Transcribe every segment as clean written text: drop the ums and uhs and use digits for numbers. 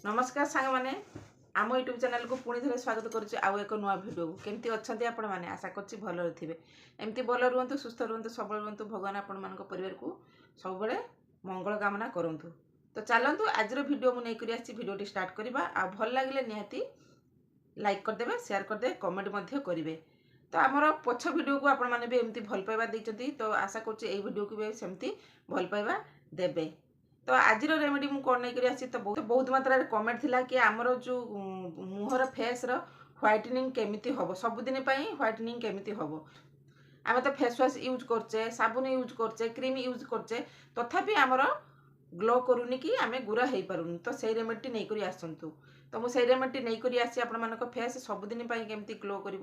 नमस्कार सांग मैंने आम यूट्यूब चैनल को पुणी थे स्वागत करुच्ची आउ एक नुआ भिडियो को केमती अच्छा आपण मैंने आशा कर भल थे एमती भल रुहतु सुस्थ रुहतु सबल रुहतु भगवान आपण मान परिवार को सब मंगल कामना करूँ। तो चलतु आज भिडियो मुझे भिडियो स्टार्ट करवा आ भल लगे निहाती लाइक करदे शेयर करदे कमेंट करेंगे। तो आमर पछ भिडियो को आपण मैंने भी एमती भल पाइबा देते तो आशा करुच्ची भी सेमती भल पाइबा देबे। तो आज रेमेडी मुझे कौन नहीं आसी तो बहुत मात्रा कमेंट थिला कि आमर जो मुहर फेस ह्वाइटनिंग केमिति हम सबुदिन ह्वाइटनिंग केमिति हम आम तो फेस वाश यूज करचे साबुन यूज करचे क्रीम यूज करचे तथापि आमर ग्लो करूनी कि आम गुरा हो पारूनी। तो से रेमेडी नहीं आसतु तो मुझे रेमेडी नहीं आसी आपण फेस सबुदिन केमती ग्लो कर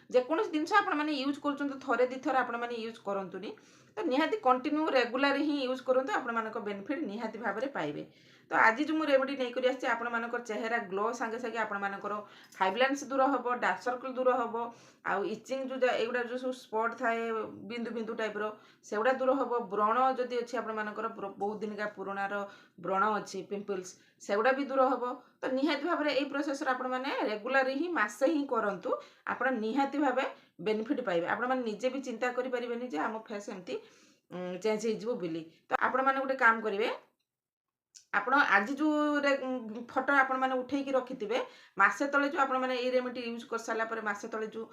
जेकोसी जिनस आपने यूज कर थरे दी थर आपने यूज करूनी तो निहाती कंटिन्यू रेगुलर ही यूज करूँ आप बेनिफिट निहाती भाव में पाइबे। तो आज जो मुझे रेमेडी नहीं आसी आप चेहरा ग्लो सांगे सांगे आपर फाइब्लाइन्स दूर हम डार्क सर्कल दूर हम आउ इचिंग जो एगुड़ा जो सब स्पॉट थाए बिंदु बिंदु टाइप से गुड़ा दूर हम व्रण जदि अच्छी आपर बहुत दिन का पुराणार व्रण अच्छी पिंपल्स से गुड़ा भी दूर हम। तो निहाती भाव में यही प्रोसेस आपने रेगुलर ही मसे ही करूँ आप निहाती भाव बेनिफिट पाइबे। आपण निजे भी चिंता करें जे आम फेस एमती चेंज हो बोली। तो आपण मैंने गोटे काम करेंगे आपण आज जो फोटो आपण मैंने उठे रखिथे मसे तले जो आप रेमेडी यूज कर सारापर मसे तले जो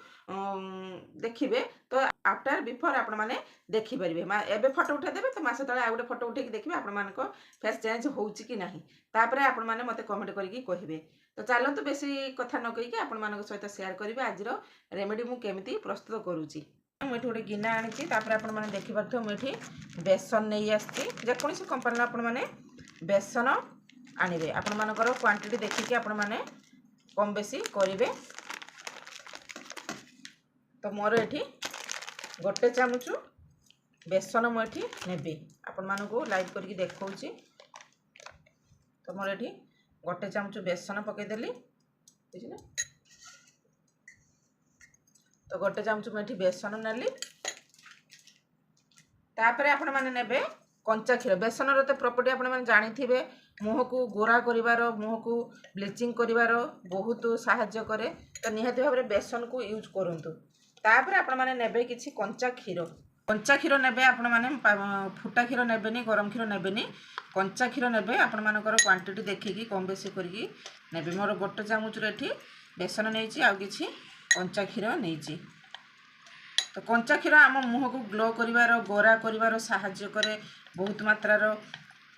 देखिए तो आफ्टर बिफोर आपण मैंने देखिपारे एवं फोटो उठेदेवे तो मसे तले आ गए फोटो उठे देखिए आपण फेस चेंज होची कि नहीं तापर आपण मैंने मत कमेंट करके कहे। तो चलतु बेसी कथा न कहीकि आपण मान सहित शेयर करेंगे आज रेमेडी मुझे प्रस्तुत करुच्ची। मुझे गोटे गिना आनी तापर आपने देखिपे मुझे बेसन नहीं आसी जेकोसी कंपानी आपण मैंने बेसन आणवे आपण मानकर क्वांटिटी देखिए आपण माने कम बेसी करेंगे। तो मोर एठी गोटे चामच बेसन मुझे नेबी आपण मानक लाइव करके देखौची। तो मोर एठी गोटे चामच बेसन पकईदेली बुझे। तो गोटे चामच मुझे बेसन नेली तापर आपण माने नेबे कंचा क्षीर बेसन रो प्रॉपर्टी आपने मैंने जानी मुह को गोरा करिवार मुह को ब्लीचिंग करिवार बहुत साहाय्य करे। तो निहाती भाव में बेसन को यूज करंतु तापर आपण माने नेबे किछि कंचा क्षीर नेबे आपण माने फुटा क्षीर नेबेनी गरम क्षीर नेबेनी कंचा क्षीर नेबे आपण मानकर क्वांटिटी देखिकी कम बेसी करके नेबे। मोर गोटे चामच एठी बेसन नेछि आ किछि कंचा क्षीर नेछि। तो कंचा क्षीर आम मुह को ग्लो करिवार गोरा करिवार साहाय्य करे बहुत मात्रार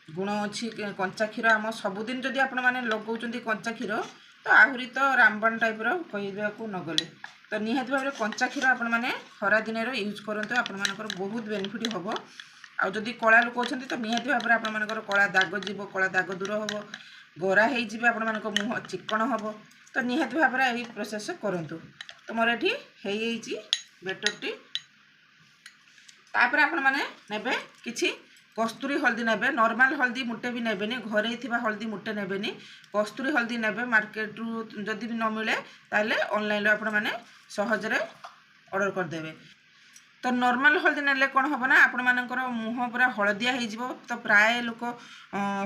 गुण अच्छी कंचा क्षीर आम सबुदिन जदि आपण मैंने लगौं कंचा क्षीर तो आहरी तो रामबाण टाइप कहवाक न गले। तो निहाती भाव में कंचा क्षीर आपण मैंने खरा दिन यूज करते आपर बहुत बेनिफिट हम। आदि कला लोक अच्छा तो निहाती भाव में आपर कला दाग जीव कला दाग दूर हम गोरा हो आपण मुह चिक्कण हम। तो निहाती भाव में यही प्रोसेस करूँ। तो मोर ये बेटरटी तापर आपण मैंने नेबे किछि कस्तूरी हल्दी नेबे नॉर्मल हल्दी मुटे भी नेबेनी घरे थिबा हल्दी मुटे नेबेनी कस्तूरी हल्दी नेबे मार्केट रु जदि भी न मिले ताले ऑनलाइन आपण माने सहजरे ऑर्डर कर देबे। तो नॉर्मल हल्दी नेले कोन हबो ना आपण मानकर मुह पूरा हळदिया हो जिवो। तो प्राय लोक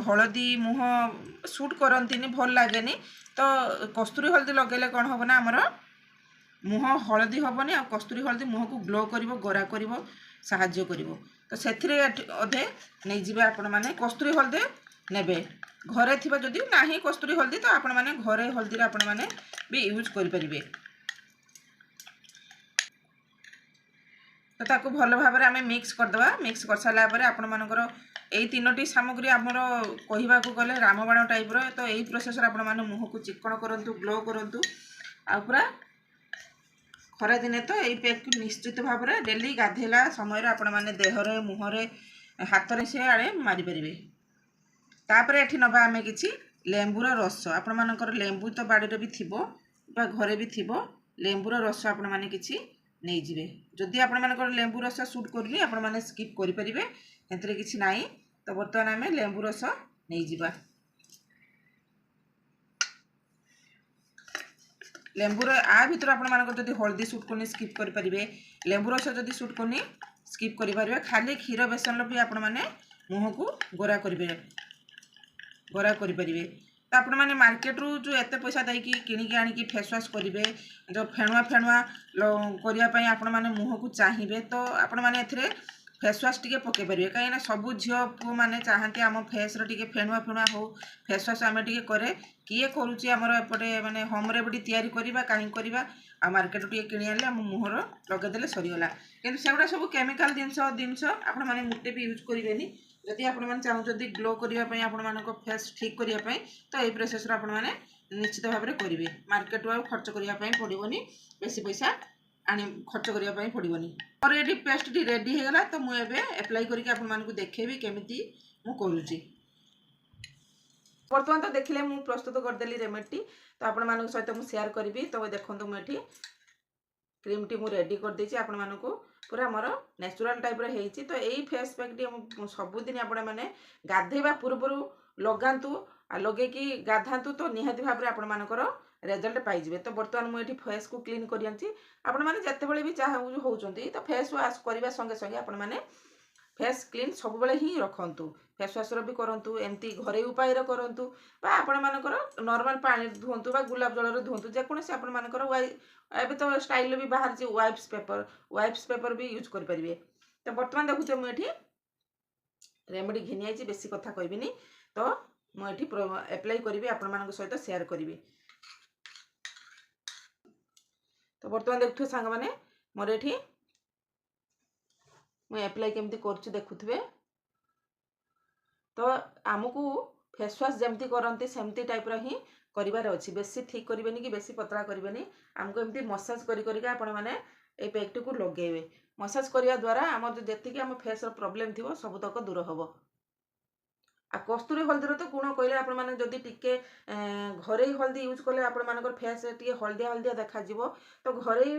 हळदी मुह सूट करंतिनी भल लागेनी। तो कस्तूरी हल्दी लगेले कोन हबो ना हमर मुह हलदी हेनी आ कस्तूरी हलदी मुह को ग्लो कर गोरा कर साहाय्य कर। तो से अधे नहीं जाए आपण मैंने कस्तूरी हलदी नेबे घरे थिबा जदि नाही कस्तूरी हलदी तो आपण मैंने घरे हलदी आपण मैंने भी यूज करें। तो ताको भल भाव में आम मिक्स करदे मिक्स कर सारा आपण मानकर यही तीनोटी सामग्री आमर कहवा गले रामबाण टाइप रो। तो यही प्रोसेस आपण मैंने मुह को चिक्कण करूँ ग्लो करूँ आ पूरा खरा दिने तो यही पैक निश्चित भाव में डेली गाधेला समय आपण मैंने देहरे मुहरे हाथ में से आड़े मारिपारे। तापर एठी नबा आमे किछि लेंबूर रस आपण मानकर लेंबू तो बाड़ी भी थी घरे भी थी लेंबूर रस आपण मैंने किछि नहीं जिवे। जदि आपण मानकर लेंबू रस सूट करनी आपण मैंने स्किप करें एंतरे किछि नाही। तो बर्तमान आमे लेंबू रस नहीं जिबा लेंबूर आ भर आप हल्दी सूट करनी स्किप करेंगे लेंबू रस जदि सूट करनी स्किप करेंगे खाली क्षीर बेसन भी आपण मैंने मुह को गोरा करेंगे। तो आपण मैंने मार्केट रू जो एत पैसा देकी किणिकी आनिकी फेस वाश करेंगे जो फेणुआ फेणुआ करने आपण मैंने मुह को चाहिए तो आपण मैंने ए फेस वाश टी पकई पारे कहीं सब झील पु मैंने चाहती आम फेस रे फेणुआ फेणुआ हो फेस वाश आम टे करे किए करुच्ची आमर एपटे माने होम रेमेडी तैयारी करवा कहीं करवा आ मार्केट टे कि आने आम मुहर लगेदे सरीगला कि सेगुड़ा सब केमिकल जिनस आपण मैंने मुटे भी यूज करेंगे जदि आपण चाहते ग्लो करने आपण फेस ठीक करने तो यही प्रोसेस आपण मैंने निश्चित भाव में करेंगे मार्केट आ खर्च करने पड़ोनी बेसी पैसा आनी खर्च करने पड़ोनी और ये पेस्ट टी रेडी होगा तो मुझे एप्लाई करके आपको देखेबी केमिति मु करूची बर्तमान तो देखिले मु प्रस्तुत करदेली रेमेडी तो आपण मानक सहित मु शेयर करी तो देखो मुझे क्रीम टी मु रेडी कर देछि आपण मानक पूरा मोर नेचुरल टाइप रे हेछि तो यही फेस पैक टी सबुदिन आपण माने गाधेबा पूर्व लगातु आ लगे कि गाधातु तो निहाती भाव में आपण मानकर रिजल्ट पाइबे तो बर्तमान मुझे फेस को क्लीन कर आपण माने जते बेले भी चाह होउचंती तो फेस वाश करबा संगे संगे आपण माने फेस क्लीन सब बेले ही रखंतु फेस वाश भी करंतु एमती घरे उपाय करंतु बा आपण मानकर नॉर्मल पानी धुंतु बा गुलाब जल रे धुंतु जे कोनसे आपण मानकर एबे तो स्टाइल भी बाहर जे वाइप्स पेपर भी यूज कर परिबे तो वर्तमान देखुते मु एठी रेमेडी घिनि आइछि बेसी कथा कहबिनी तो मु एठी अप्लाई करबी आपण मानक सहित शेयर करबी तो वर्तमान देखुथे सांग माने मोर एठी मु अप्लाई केमती करछु देखुथबे तो आमको फेस वाश जमती करते सेमती टाइप ही करार अच्छी बेसी ठीक करेंगे कि बेसी पतला करेंगे आमको एमती मसाज करके आपण मैंने ये पैकटी को लगेबे मसाज करने द्वारा आम जी आम फेस प्रॉब्लम थी सबुतक दूर हम आ कस्तूरी हल्दी तो गुण कहले आपण माने जदि टिके घरे हल्दी यूज कले आपण मानकर फेस टिके हल्दिया हल्दिया देखा जिवो तो घरे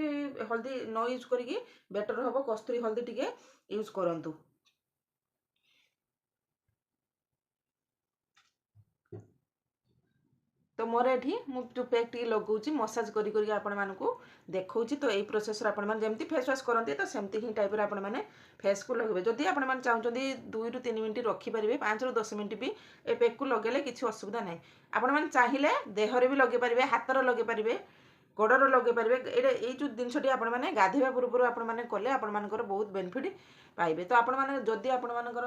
हल्दी न यूज करिकी बेटर हम कस्तूरी हल्दी टिके यूज करंतु तो मोर एठी मु जो पैक टी लगाऊँ मसाज करी आपण मानकू देखौछि तो यही प्रोसेस आपण माने जेमती फेस वाश करते तो सेमती ही टाइप आपण माने फेस को लगेबे जदि आपण माने चाहउछंदी 2 रु 3 मिनिट रखि परिबे 5 रु 10 मिनिट भी ए पैक को लगेले किछि असुविधा नै आपण माने चाहिले देहरे भी लगे परिबे हातर लगे परिबे गोडर लगे परिबे ए जो जिनसटी आपण माने गाधेबा पूर्व आपण माने कले आपण मानकर बहुत बेनिफिट पाइबे तो आपण माने जदि आपण मानकर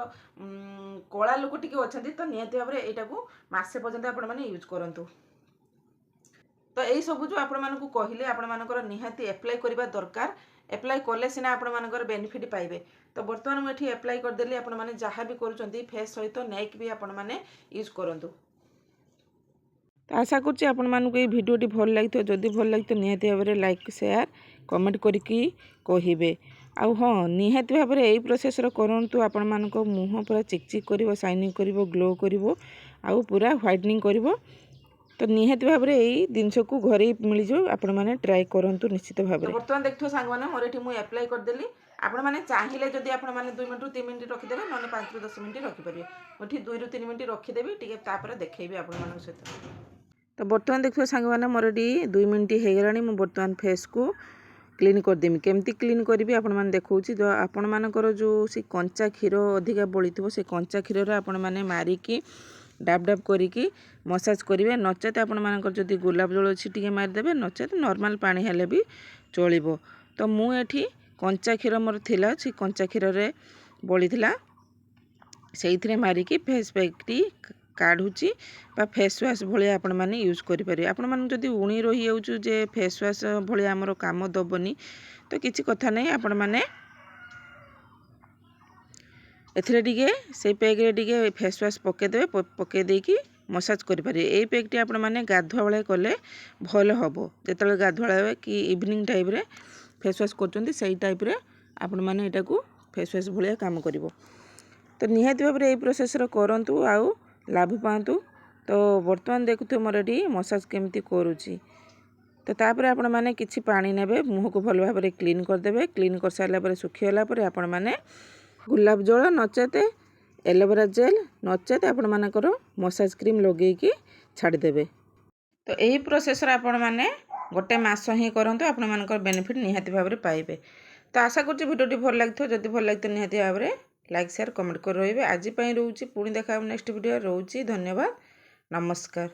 कला लोक टिके अछंती तो नियति भाबरे एटा को मासे पर्यंत आपण माने यूज करंतु तो यही सब जो आपण मानकू कहिले आपण मानकर निहाती अप्लाई करबा दरकार अप्लाई कले सिना आपण मानकर बेनिफिट पाइबे तो वर्तमान मु एठी अप्लाई कर देली आपण माने जहां भी करूचंती फेस सहित नेक भी आपण माने यूज करंतु तो आशा करछि आपण मानकू ए भिडियोटी भल लागितो जदि भल लागितो निहाती भाबरे लाइक शेयर कमेंट करके कहिबे आउ हाँ निहाती भाव में यही प्रोसेस करंतु आपण मानक मुँह पूरा चिकचिक करिवो शाइनिंग करिवो ग्लो करिवो आउ पूरा व्हाइटनिंग करिवो तो निहाती भाव में यही जिनस को घरे मिल जाओ आपण माने ट्राई करंतु निश्चित भाव में वर्तमान देखथो सांग माने मोर एठी मु अप्लाई कर देली आपण माने चाहिले जदि आपण माने 2 मिनिट 3 मिनिट रखि देबे नने 5 रु 10 मिनिट रखि परिबे ओठी 2 रु 3 मिनिट रखि देबे टिके तापर देखैबे आपण मानक सहित तो वर्तमान देखथो सांग माने मोर एठी 2 मिनिट हे गेलानी मु वर्तमान फेस को क्लीन करदेमी केमती क्लीन करी आपण मैंने देखा जो आपण मानकर जो सी कंचा क्षीर अधिका बड़ी थो से कंचा क्षीर आपण मैंने मारिकी डाब डाब करिकी मसाज करेंगे नचेत आपण मानकर जदि गुलाब जल अच्छी टी मारिदेवे नचेत नॉर्मल पानी हेले भी चलिबो तो मु एठी कंचा क्षीर मोर थिला सी कंचा क्षीर रे बड़ी थिला सेइथिरे मारिकी फेस पैक टी काढ़ुची बा फेस वाश भाया आपण मैंने यूज करें आपण मैंने जदि उणी रही जाऊँ जे फेस वाश भाया आमर काम दबनी तो किसी कथा नहीं आपण मैंने एथिरे टिके से पैक रे टिके फेस वाश पकेदेवे पकेदेकी मसाज करें ये पैकटी आपण मैंने गाधुआ बेले कले भल हम जो गाधुआ कि इवनिंग टाइम रे फेस वाश कर टाइप रे आपण मैंने यहाँ को फेस वाश भाया काम कर तो निहाती भाव में यही प्रोसेस करंतु आउ लाभ पातु तो वर्तमान देखुथे मोर एटी मसाज केमती करुची तो तापर आपण माने किछि पानी नेबे मुह को भल भाव में क्लीन करदेवे क्लीन कर सारा पर सुखीगला पर आपण माने गुलाब जल नचेत एलोवेरा जेल नचेत आपण मानकर मसाज क्रीम लगेकी छाड़देवे तो यही प्रोसेस आपण माने गोटे मास ही करंतु आपण मानकर बेनिफिट निहाती भाव में पाइबे तो आशा करछि भिडियोटी भल लागिथो जदि भल लागितो निहाती भाव में लाइक शेयर कमेंट कर रहिबे आज पई रहउची पुणी देखा नेक्स्ट वीडियो रहउची धन्यवाद नमस्कार।